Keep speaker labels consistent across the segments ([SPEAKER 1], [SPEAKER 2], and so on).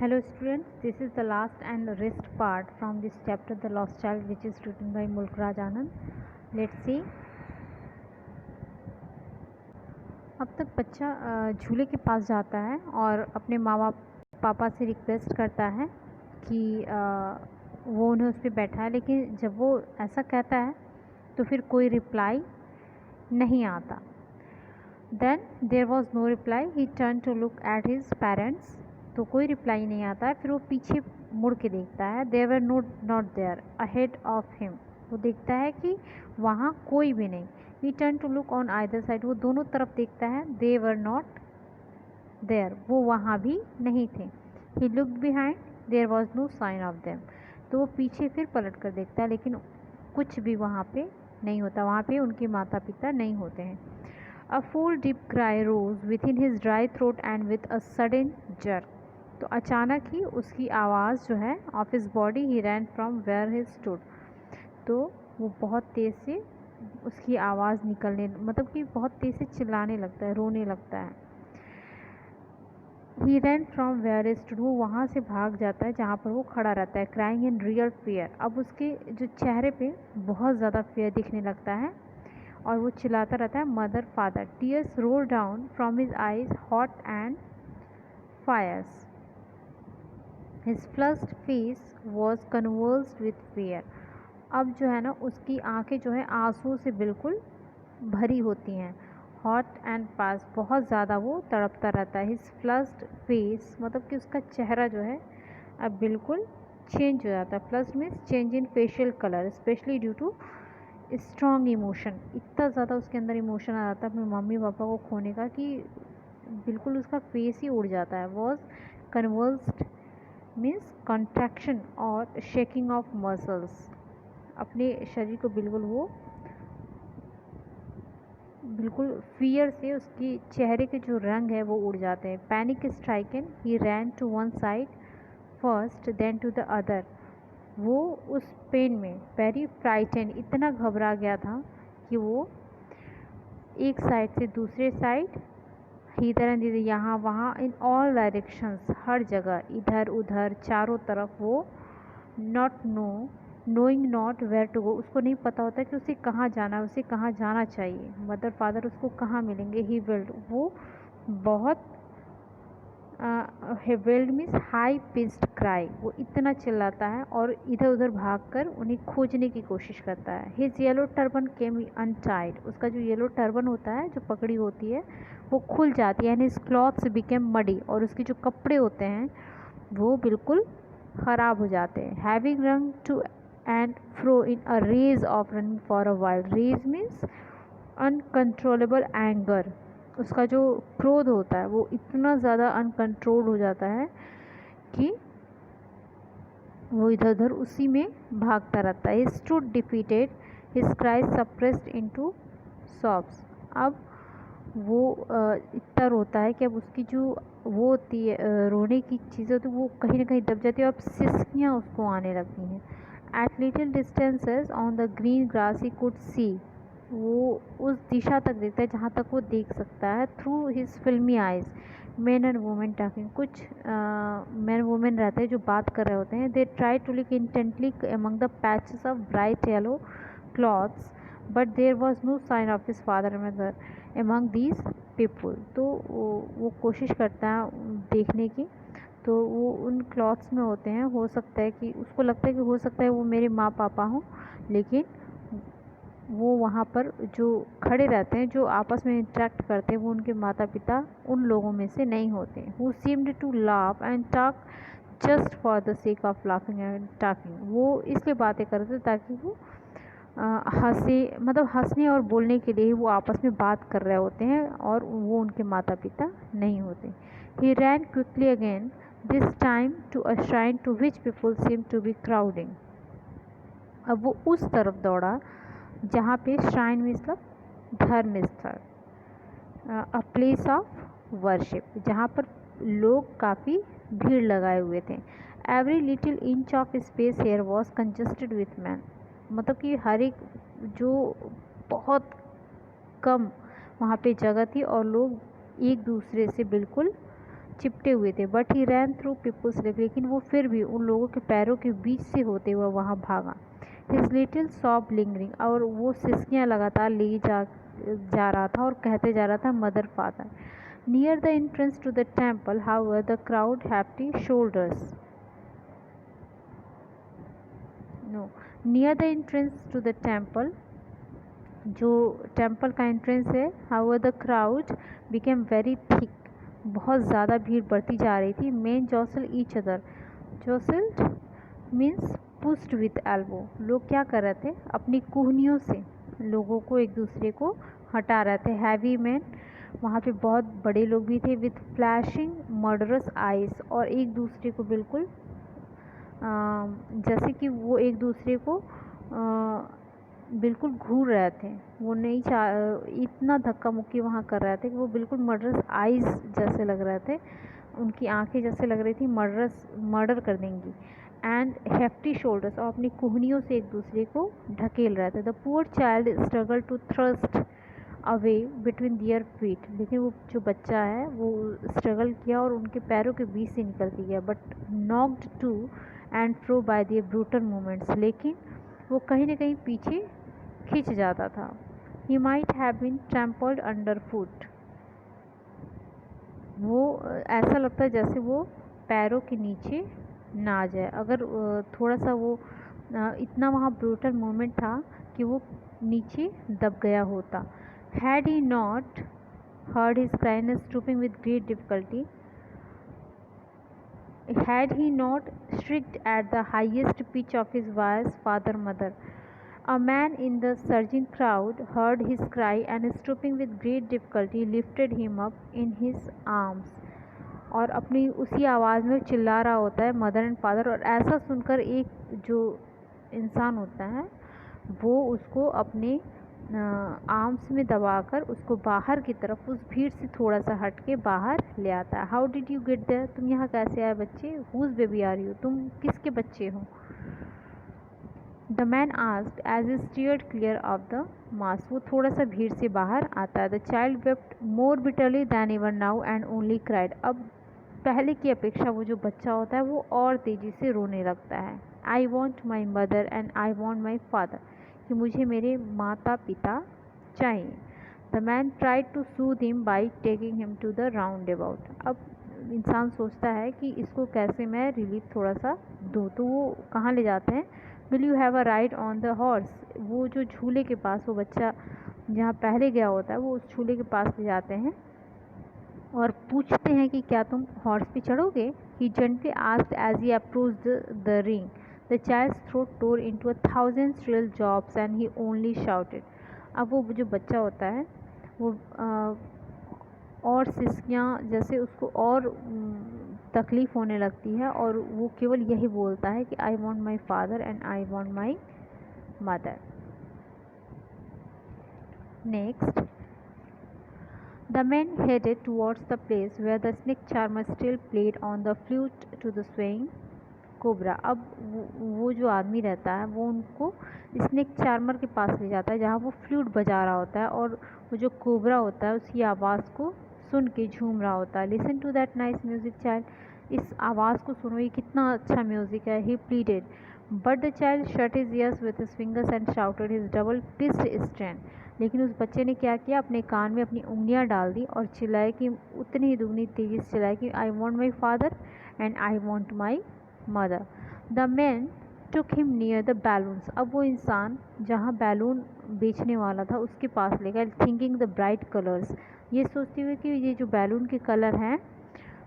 [SPEAKER 1] Hello students, this is the last and rest part from this chapter The Lost Child, which is written by Mulk Raj Anand. Let's see. अब तक बच्चा झूले के पास जाता है और अपने माँ पापा से रिक्वेस्ट करता है कि वो उन्हें उस पर बैठा है, लेकिन जब वो ऐसा कहता है तो फिर कोई रिप्लाई नहीं आता. Then there was no reply. He turned to look at his parents. तो कोई रिप्लाई नहीं आता है. फिर वो पीछे मुड़ के देखता है. They were not there ahead of him. वो देखता है कि वहाँ कोई भी नहीं. He turned to look on either side. वो दोनों तरफ देखता है. They were not there. वो वहाँ भी नहीं थे. He looked behind. There was no sign of them. तो वो पीछे फिर पलट कर देखता है, लेकिन कुछ भी वहाँ पे नहीं होता. वहाँ पे उनके माता पिता नहीं होते हैं. A full deep cry rose within his dry throat and with a sudden jerk. तो अचानक ही उसकी आवाज़ जो है of his body he ran from where he stood. तो वो बहुत तेज़ से उसकी आवाज़ निकलने, मतलब कि बहुत तेज़ से चिल्लाने लगता है, रोने लगता है. He ran from where he stood. वो वहाँ से भाग जाता है जहाँ पर वो खड़ा रहता है. Crying in real fear. अब उसके जो चेहरे पे बहुत ज़्यादा फेयर दिखने लगता है और वो चिल्लाता रहता है mother father. Tears roll down from his eyes hot and fires. His flushed face was convulsed with fear. अब जो है ना, उसकी आंखें जो है आंसू से बिल्कुल भरी होती हैं. हॉट एंड पास, बहुत ज़्यादा वो तड़पता रहता है. हिज फ्लश्ड फेस, मतलब कि उसका चेहरा जो है अब बिल्कुल चेंज हो जाता है. Flushed means change in facial colour, specially due to strong emotion. इतना ज़्यादा उसके अंदर इमोशन आ जाता है अपने मम्मी पापा को खोने का कि बिल्कुल उसका फेस ही उड़ जाता है. वॉज कन्वर्स्ड मीन्स कंट्रैक्शन और शेकिंग ऑफ मसल्स. अपने शरीर को बिल्कुल फियर से उसकी चेहरे के जो रंग है वो उड़ जाते हैं. Panic stricken he ran to one side first then to the other. वो उस पेन में वेरी फ्राइटेंड, इतना घबरा गया था कि वो एक साइड से दूसरे साइड, इधर एंड इधर, यहाँ वहाँ, इन ऑल डायरेक्शंस, हर जगह, इधर उधर, चारों तरफ. वो knowing not where to go. उसको नहीं पता होता कि उसे कहाँ जाना है, उसे कहाँ जाना चाहिए. मदर फादर उसको कहाँ मिलेंगे. ही विल्ड, वो बहुत weld means high pitched cry. वो इतना चिल्लाता है और इधर उधर भागकर उन्हें खोजने की कोशिश करता है. हिज येलो टर्बन केम अनटाइड. उसका जो येलो टर्बन होता है, जो पगड़ी होती है, वो खुल जाती है. And his clothes became muddy. और उसके जो कपड़े होते हैं वो बिल्कुल ख़राब हो जाते हैं. Having run to and fro in a rage of running for a wild. Rage means uncontrollable anger. उसका जो क्रोध होता है वो इतना ज़्यादा अनकंट्रोल हो जाता है कि वो इधर उधर उसी में भागता रहता है. He stood defeated, his cries suppressed into सॉब्स. अब वो इतना रोता है कि अब उसकी जो वो होती है रोने की चीज़ें होती है वो कहीं ना कहीं दब जाती है. अब सिसकियाँ उसको आने लगती हैं. At little distances on the green grass he could see. वो उस दिशा तक देखता है जहाँ तक वो देख सकता है. Through his filmy eyes men and women talking. कुछ मैन वुमेन रहते हैं जो बात कर रहे होते हैं. They try to look intently among the patches of bright yellow clothes, but there was no sign of his father and mother among these people. तो वो कोशिश करता है देखने की, तो वो उन क्लॉथ्स में होते हैं. हो सकता है कि उसको लगता है कि हो सकता है वो मेरे माँ पापा हों, लेकिन वो वहाँ पर जो खड़े रहते हैं, जो आपस में इंटरेक्ट करते हैं, वो उनके माता पिता उन लोगों में से नहीं होते. Who seemed to laugh and talk just for the sake of laughing and talking. वो इसलिए बातें करते ताकि वो हंसे, मतलब हंसने और बोलने के लिए वो आपस में बात कर रहे होते हैं और वो उनके माता पिता नहीं होते. He ran quickly again, this time to a shrine to which people seem to be crowding. अब वो उस तरफ दौड़ा जहाँ पे श्राइन मतलब धर्म स्थल, अ प्लेस ऑफ वर्शिप, जहाँ पर लोग काफ़ी भीड़ लगाए हुए थे. Every little inch of space here was congested with men. मतलब कि हर एक जो बहुत कम वहाँ पे जगह थी और लोग एक दूसरे से बिल्कुल चिपटे हुए थे। But he ran through people's leg, लेकिन वो फिर भी उन लोगों के पैरों के बीच से होते हुए वहाँ भागा। हिज लिटिल सॉब लिंगरिंग, और वो सिसकियाँ लगातार ले जा रहा था और कहते जा रहा था mother father. Near the entrance to the temple however the crowd hefty shoulders no near the entrance to the temple, जो टेम्पल का एंट्रेंस है, however the crowd became very thick, बहुत ज़्यादा भीड़ बढ़ती जा रही थी। Men jostle each other, jostled means pushed with elbow, लोग क्या कर रहे थे, अपनी कुहनियों से लोगों को एक दूसरे को हटा रहे थे। हैवी मैन, वहाँ पे बहुत बड़े लोग भी थे, विथ फ्लैशिंग मर्डरस आइज, और एक दूसरे को बिल्कुल जैसे कि वो एक दूसरे को बिल्कुल घूर रहे थे। वो नहीं इतना धक्का मुक्की वहाँ कर रहे थे कि वो बिल्कुल मर्डरस आइज जैसे लग रहे थे, उनकी आंखें जैसे लग रही थी मर्डर कर देंगी। एंड हेफ्टी शोल्डर्स, और अपनी कुहनियों से एक दूसरे को ढकेल रहे थे। The poor child struggle to thrust away between their feet, लेकिन वो जो बच्चा है वो स्ट्रगल किया और उनके पैरों के बीच से निकल के गया। But knocked to and fro by their brutal movements, लेकिन वो कहीं ना कहीं पीछे खिंच जाता था। He might have been trampled under foot, वो ऐसा लगता है जैसे वो पैरों के नीचे ना आ जाए। अगर थोड़ा सा वो इतना वहाँ ब्रूटल मोमेंट था कि वो नीचे दब गया होता। Had he not heard his cry and stooping with great difficulty, had he not shrieked at the highest pitch of his voice, Father, Mother. A man in the surging crowd heard his cry and stooping with great difficulty lifted him up in his arms. और अपनी उसी आवाज़ में चिल्ला रहा होता है mother and father, और ऐसा सुनकर एक जो इंसान होता है वो उसको अपने आर्म्स में दबाकर उसको बाहर की तरफ, उस भीड़ से थोड़ा सा हट के बाहर ले आता है। How did you get there, तुम यहाँ कैसे आए बच्चे, हुज बेबी आर यू, तुम किसके बच्चे हो। The man asked as he steered clear of the mass, वो थोड़ा सा भीड़ से बाहर आता है। The child wept more bitterly than ever now and only cried, अब पहले की अपेक्षा वो जो बच्चा होता है वो और तेज़ी से रोने लगता है। I want my mother and I want my father, कि मुझे मेरे माता पिता चाहिए। The man tried to soothe him by taking him to the roundabout, अब इंसान सोचता है कि इसको कैसे मैं रिलीफ थोड़ा सा दूँ, तो वो कहाँ ले जाते हैं, will you have a ride on the horse, वो जो झूले के पास, वो बच्चा जहाँ पहले गया होता है वो उस झूले के पास ले जाते हैं और पूछते हैं कि क्या तुम हॉर्स पे चढ़ोगे। He gently asked as he approached the ring. The child's throat tore into 1,000 shrill jobs and he only shouted। अब वो जो बच्चा होता है वो और सिसकियाँ जैसे उसको और तकलीफ़ होने लगती है, और वो केवल यही बोलता है कि आई want my father and I want my mother. Next, the men headed towards the place where the snake charmer still played on the flute to the swaying cobra। अब वो जो आदमी रहता है वो उनको स्नेक चार्मर के पास ले जाता है जहाँ वो फ्लूट बजा रहा होता है, और वो जो कोबरा होता है उसकी आवाज़ को सुन के झूम रहा होता है। Listen to that nice music child, इस आवाज़ को सुनो, ये कितना अच्छा म्यूज़िक है। He pleaded, but the child shut his ears with his fingers and shouted his double pissed strength. लेकिन उस बच्चे ने क्या किया, अपने कान में अपनी उंगलियां डाल दी और चिल्लाए कि उतनी ही दुगनी तेज़ी से चिल्लाए कि आई want my father and I want my mother. The man took him near the balloons, अब वो इंसान जहाँ बैलून बेचने वाला था उसके पास ले गया। थिंकिंग द ब्राइट कलर्स, ये सोचते हुए कि ये जो बैलून के कलर हैं,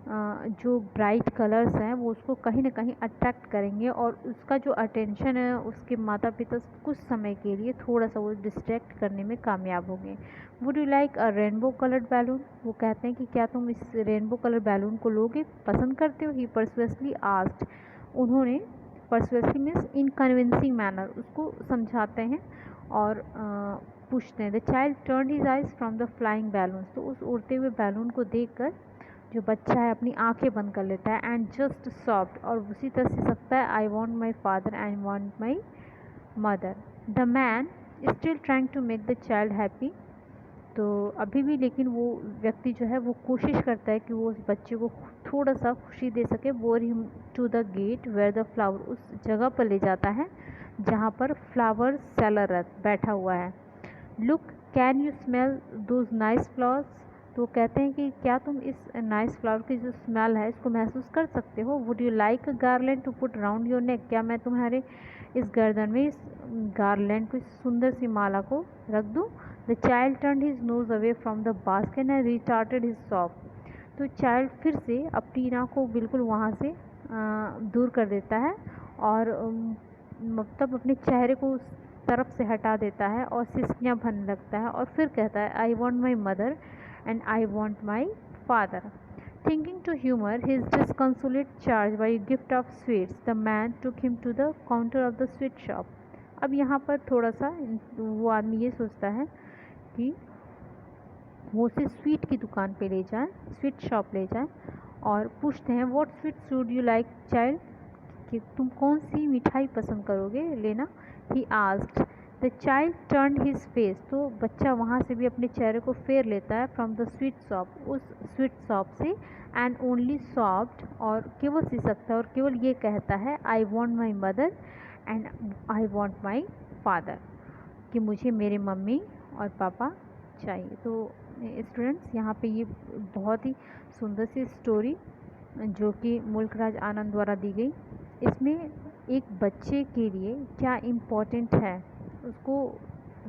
[SPEAKER 1] जो ब्राइट कलर्स हैं वो उसको कहीं ना कहीं अट्रैक्ट करेंगे, और उसका जो अटेंशन है उसके माता पिता कुछ समय के लिए थोड़ा सा वो डिस्ट्रैक्ट करने में कामयाब हो गए। Would you like a rainbow coloured balloon, वो कहते हैं कि क्या तुम इस रेनबो कलर बैलून को लोगे, पसंद करते हो। ही पर्सुएसली आस्क्ड, उन्होंने पर्सुएसली मीन्स इन कन्विंसिंग मैनर, उसको समझाते हैं और पूछते हैं। The child turned his eyes from the flying balloons, तो उस उड़ते हुए बैलून को देखकर जो बच्चा है अपनी आंखें बंद कर लेता है। एंड जस्ट सॉफ्ट, और उसी तरह से सकता है I want my father and want my mother. The man still trying to make the child happy तो अभी भी लेकिन वो व्यक्ति जो है वो कोशिश करता है कि वो उस बच्चे को थोड़ा सा खुशी दे सके। Bore him to the gate where the flower, उस जगह पर ले जाता है जहाँ पर फ्लावर सेलर बैठा हुआ है। Look can you smell those nice flowers, तो कहते हैं कि क्या तुम इस नाइस फ्लावर की जो स्मेल है इसको महसूस कर सकते हो। Would you like a garland to put round your neck, क्या मैं तुम्हारे इस गर्दन में इस गार्लैंड को, इस सुंदर सी माला को रख दूँ। The child turn his nose away from the basket and restarted his shop, तो चाइल्ड फिर से अपनी नाक को बिल्कुल वहाँ से दूर कर देता है और मतलब अपने चेहरे को उस तरफ से हटा देता है और सिसकियाँ भरने लगता है और फिर कहता है I want my mother and I want my father. Thinking to humour his disconsolate charge by gift of sweets, the man took him to the counter of the sweet shop. अब यहाँ पर थोड़ा सा वो आदमी ये सोचता है कि वो उसे स्वीट की दुकान पे ले जाए, स्वीट शॉप ले जाए और पूछते हैं what sweets would you like child, कि तुम कौन सी मिठाई पसंद करोगे लेना। He asked, the child turn his face, तो बच्चा वहाँ से भी अपने चेहरे को फेर लेता है फ्रॉम द स्वीट शॉप, उस स्वीट शॉप से, एंड ओनली सॉफ्ट, और केवल सी सकता है और केवल ये कहता है I want my mother and I want my father, कि मुझे मेरे मम्मी और पापा चाहिए। तो स्टूडेंट्स यहाँ पे ये बहुत ही सुंदर सी स्टोरी जो कि मुल्क राज आनंद द्वारा दी गई, इसमें एक बच्चे के लिए क्या इम्पोर्टेंट है, उसको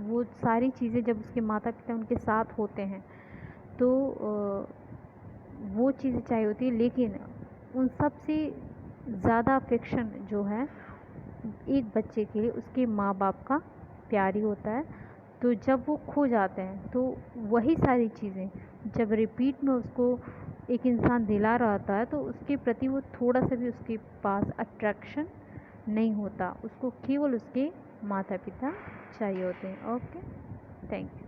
[SPEAKER 1] वो सारी चीज़ें जब उसके माता पिता उनके साथ होते हैं तो वो चीज़ें चाहिए होती है, लेकिन उन सब से ज़्यादा अफेक्शन जो है एक बच्चे के लिए उसके माँ बाप का प्यार ही होता है। तो जब वो खो जाते हैं तो वही सारी चीज़ें जब रिपीट में उसको एक इंसान दिला रहा होता है तो उसके प्रति वो थोड़ा सा भी उसके पास अट्रैक्शन नहीं होता, उसको केवल उसके माता पिता चाहिए होते हैं। Okay, thank you.